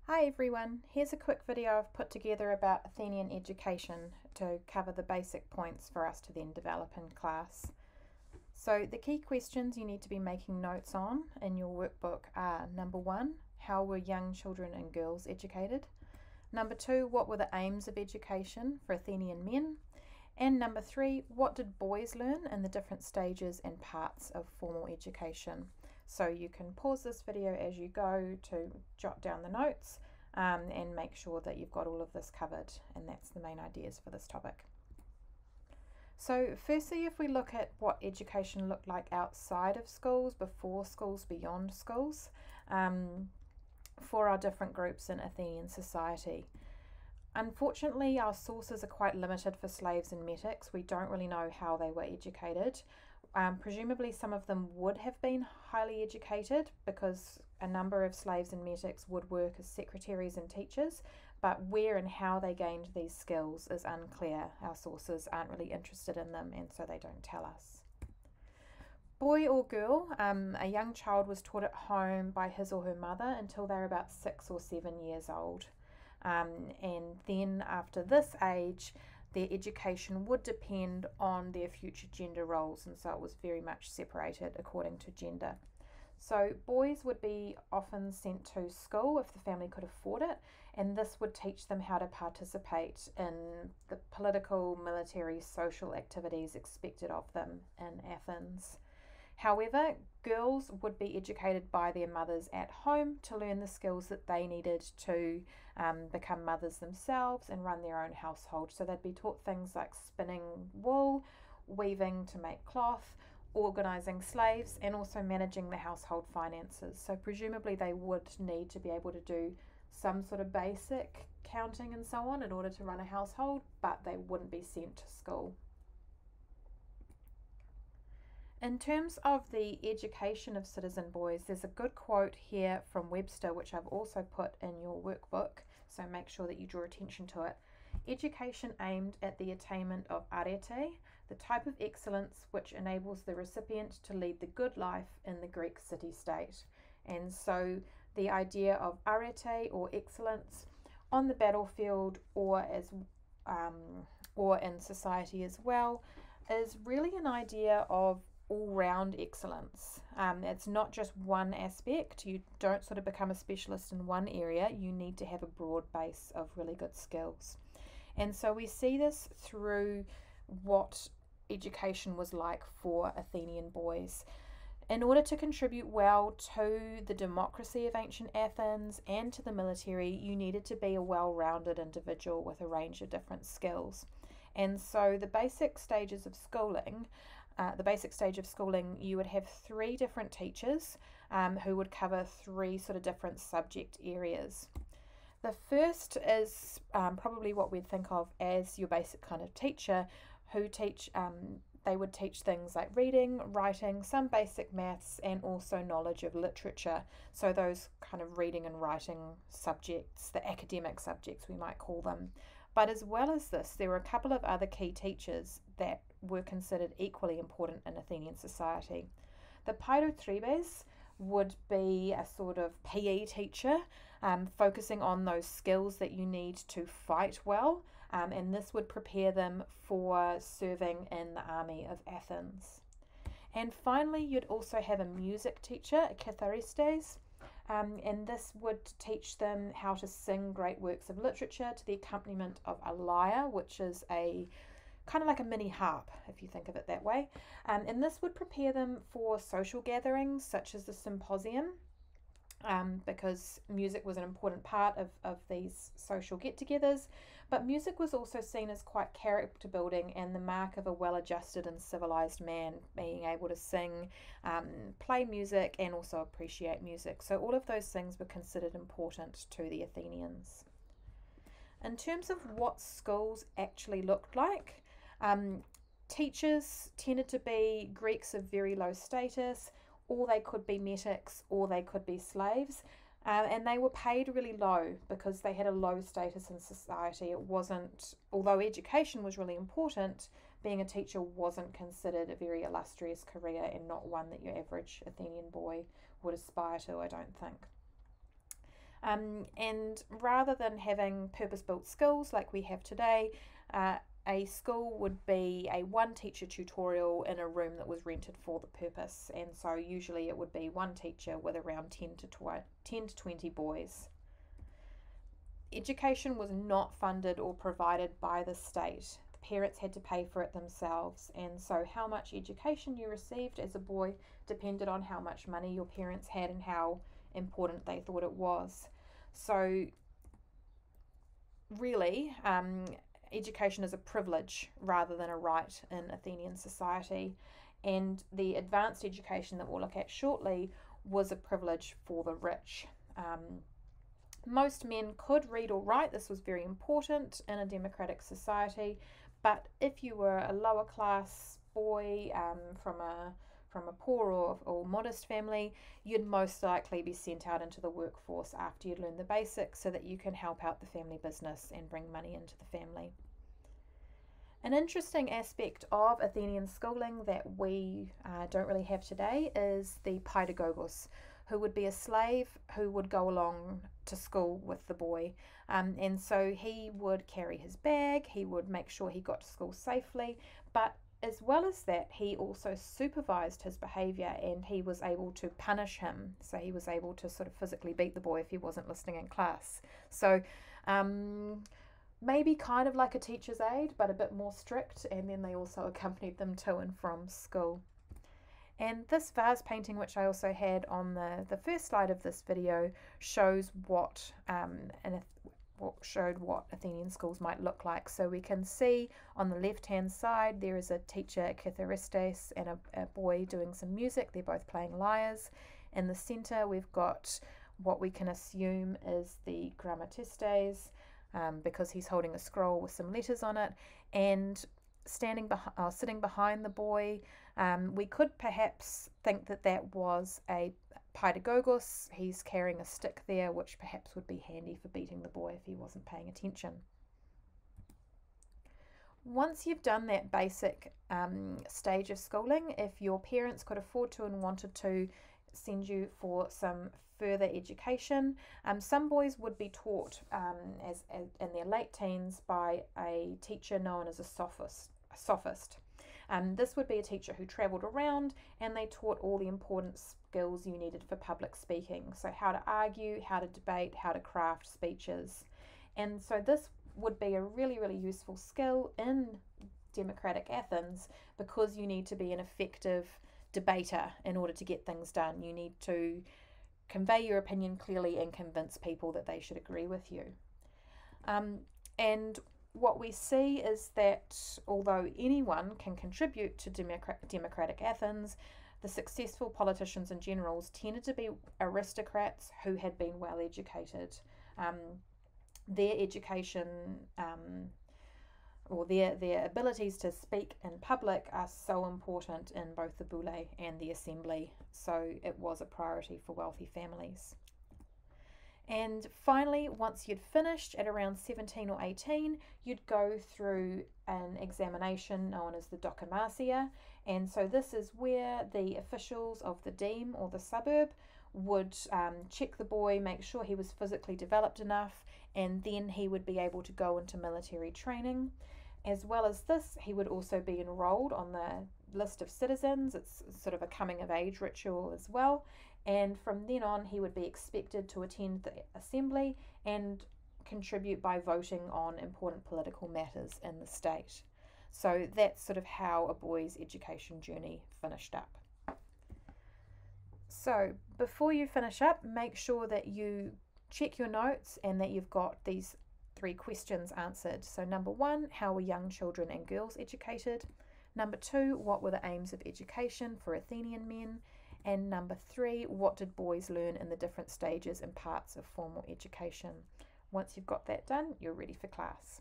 Hi everyone, here's a quick video I've put together about Athenian education to cover the basic points for us to then develop in class. So the key questions you need to be making notes on in your workbook are: number 1, how were young children and girls educated? Number 2, what were the aims of education for Athenian men? And number 3, what did boys learn in the different stages and parts of formal education? So you can pause this video as you go to jot down the notes and make sure that you've got all of this covered, and that's the main ideas for this topic. So firstly, if we look at what education looked like outside of schools, before schools, beyond schools, for our different groups in Athenian society. Unfortunately, our sources are quite limited for slaves and metics. We don't really know how they were educated. Presumably some of them would have been highly educated because a number of slaves and metics would work as secretaries and teachers, but where and how they gained these skills is unclear. Our sources aren't really interested in them, and so they don't tell us. Boy or girl, a young child was taught at home by his or her mother until they're about 6 or 7 years old. And then after this age, their education would depend on their future gender roles, and so it was very much separated according to gender. So boys would be often sent to school if the family could afford it, and this would teach them how to participate in the political, military, social activities expected of them in Athens. However, girls would be educated by their mothers at home to learn the skills that they needed to become mothers themselves and run their own household. So they'd be taught things like spinning wool, weaving to make cloth, organising slaves, and also managing the household finances. So presumably they would need to be able to do some sort of basic counting and so on in order to run a household, but they wouldn't be sent to school. In terms of the education of citizen boys, there's a good quote here from Webster, which I've also put in your workbook, so make sure that you draw attention to it. Education aimed at the attainment of arete, the type of excellence which enables the recipient to lead the good life in the Greek city-state. And so the idea of arete, or excellence, on the battlefield or in society as well, is really an idea of all-round excellence. It's not just one aspect. You don't sort of become a specialist in one area. You need to have a broad base of really good skills. And so we see this through what education was like for Athenian boys. In order to contribute well to the democracy of ancient Athens and to the military, you needed to be a well-rounded individual with a range of different skills. And so the basic stages of schooling, you would have 3 different teachers who would cover 3 sort of different subject areas. The first is probably what we'd think of as your basic kind of teacher, who they would teach things like reading, writing, some basic maths, and also knowledge of literature. So those kind of reading and writing subjects, the academic subjects we might call them. But as well as this, there were a couple of other key teachers that were considered equally important in Athenian society. The Paidotribes would be a sort of PE teacher, focusing on those skills that you need to fight well, and this would prepare them for serving in the army of Athens. And finally, you'd also have a music teacher, a Katharistes, and this would teach them how to sing great works of literature to the accompaniment of a lyre, which is a kind of like a mini harp, if you think of it that way. And this would prepare them for social gatherings such as the symposium, because music was an important part of these social get-togethers. But music was also seen as quite character building and the mark of a well-adjusted and civilized man, being able to sing, play music, and also appreciate music. So all of those things were considered important to the Athenians. In terms of what schools actually looked like, teachers tended to be Greeks of very low status, or they could be metics, or they could be slaves. And they were paid really low because they had a low status in society. It wasn't, although education was really important, being a teacher wasn't considered a very illustrious career and not one that your average Athenian boy would aspire to, I don't think. And rather than having purpose-built schools like we have today, a school would be a one teacher tutorial in a room that was rented for the purpose, and so usually it would be one teacher with around 10 to 20 boys. Education was not funded or provided by the state. The parents had to pay for it themselves, and so how much education you received as a boy depended on how much money your parents had and how important they thought it was. So really, education is a privilege rather than a right in Athenian society, and the advanced education that we'll look at shortly was a privilege for the rich. Most men could read or write. This was very important in a democratic society, but if you were a lower class boy from a poor or modest family, you'd most likely be sent out into the workforce after you'd learned the basics so that you can help out the family business and bring money into the family. An interesting aspect of Athenian schooling that we don't really have today is the paidagogos, who would be a slave who would go along to school with the boy. And so he would carry his bag, he would make sure he got to school safely, but as well as that, he also supervised his behaviour and he was able to punish him. So he was able to sort of physically beat the boy if he wasn't listening in class. So maybe kind of like a teacher's aide, but a bit more strict, and then they also accompanied them to and from school. And this vase painting, which I also had on the first slide of this video, shows what showed what Athenian schools might look like. So we can see on the left hand side there is a teacher, Kytharistes, and a boy doing some music. They're both playing lyres. In the centre we've got what we can assume is the grammatistes, because he's holding a scroll with some letters on it, and sitting behind the boy, we could perhaps think that that was a paidagogos. He's carrying a stick there, which perhaps would be handy for beating the boy if he wasn't paying attention. Once you've done that basic stage of schooling, if your parents could afford to and wanted to send you for some further education, some boys would be taught as in their late teens by a teacher known as a sophist. This would be a teacher who travelled around and they taught all the important skills you needed for public speaking. So how to argue, how to debate, how to craft speeches. And so this would be a really, really useful skill in democratic Athens, because you need to be an effective debater in order to get things done. You need to convey your opinion clearly and convince people that they should agree with you. And what we see is that although anyone can contribute to democratic Athens, the successful politicians and generals tended to be aristocrats who had been well educated. Their education or their abilities to speak in public are so important in both the boule and the assembly, so it was a priority for wealthy families. And finally, once you'd finished at around 17 or 18, you'd go through an examination known as the dokimasia. And so this is where the officials of the deme or the suburb would check the boy, make sure he was physically developed enough, and then he would be able to go into military training. As well as this, he would also be enrolled on the list of citizens. It's sort of a coming of age ritual as well. And from then on, he would be expected to attend the assembly and contribute by voting on important political matters in the state. So that's sort of how a boy's education journey finished up. So before you finish up, make sure that you check your notes and that you've got these 3 questions answered. So number 1, how were young children and girls educated? Number 2, what were the aims of education for Athenian men? And number 3, what did boys learn in the different stages and parts of formal education? Once you've got that done, you're ready for class.